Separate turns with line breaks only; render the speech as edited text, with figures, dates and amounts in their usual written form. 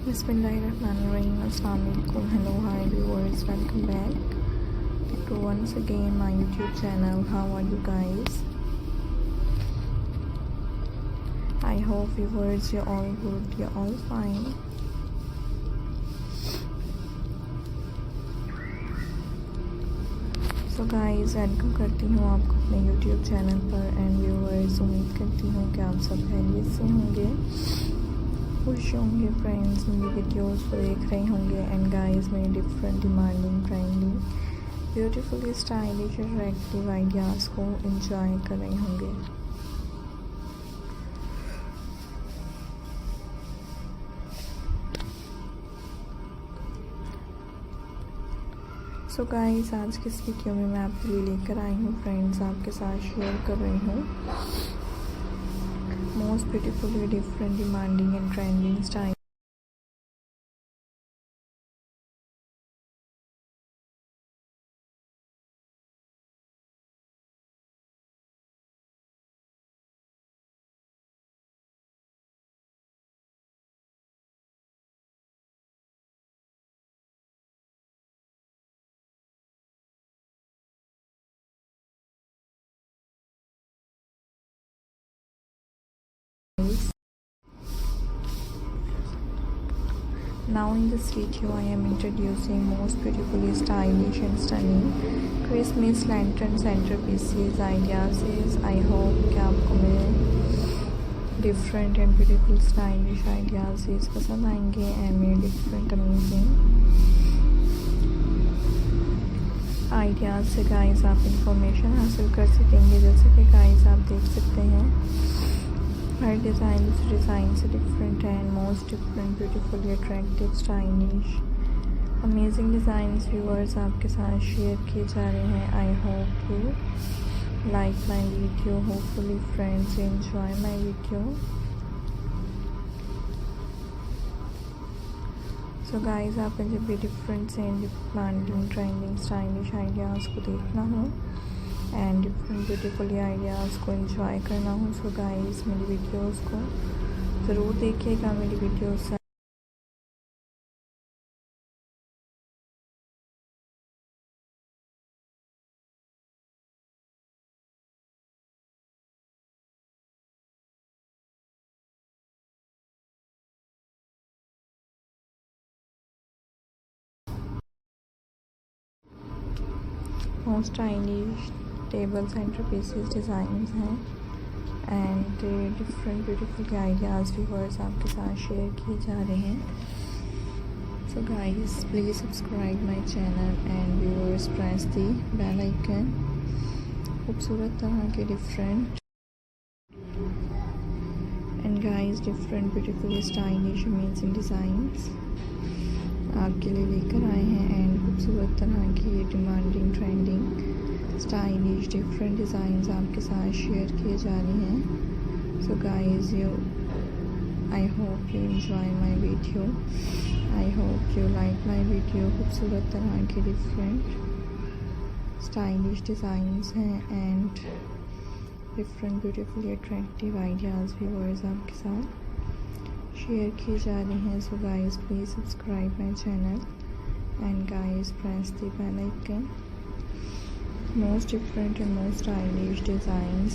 Bismillahirrahmanirrahim. Assalamualaikum. Hello, hi viewers. Welcome back to once again my YouTube channel. How are you guys? I hope viewers you're all good, you're all fine. So guys, welcome करती हूँ आपको अपने YouTube channel पर and viewers, उम्मीद करती हूँ कि आप सब खैरियत से होंगे, खुश होंगे फ्रेंड्स, मेरी वीडियोस को देख रहे होंगे एंड गाइस मेरी different demanding trending beautifully stylish attractive ideas को एंजॉय कर रहे होंगे। सो गाइस, आज की इस वीडियो में मैं आपके लिए लेकर आई हूँ फ्रेंड्स, आपके साथ शेयर कर रही हूँ most beautifully different demanding and trending style Now in this video I am introducing most beautifully stylish and stunning Christmas lantern centerpieces ideas. I hope कि आपको मेरे different and beautiful stylish ideas पसंद आएंगे and मेरे different amazing ideas से guys आप information हासिल कर सकेंगे। जैसे कि guys आप देख सकते हैं हर डिज़ाइन से different and most different beautifully attractive stylish amazing designs viewers आपके साथ शेयर किए जा रहे हैं। आई hope you like my video, hopefully friends enjoy my video. So guys, आपने जब भी different and demanding trending stylish ideas को देखना हो एंड डिफरेंट ब्यूटीफुली आइडियाज़ को एंजॉय करना हो, सो गाइस मेरी वीडियोस को ज़रूर देखिएगा। मेरी videos most stylish table centrepieces designs हैं and different beautiful ideas viewers आपके साथ शेयर किए जा रहे हैं। So guys please subscribe my channel and viewers press the bell icon. खूबसूरत तरह के different and guys different beautiful stylish amazing designs आपके लिए लेकर आए हैं एंड खूबसूरत तरह की demanding trending stylish different designs आपके साथ शेयर किए जा रहे हैं। So guys you I hope you enjoy my video, I hope you like my video. खूबसूरत तरह के डिफरेंट स्टाइलिश डिज़ाइंस हैं and different beautifully attractive ideas viewers आपके साथ शेयर किए जा रहे हैं। So guys please subscribe my channel and guys press the bell icon. Most different and most stylish designs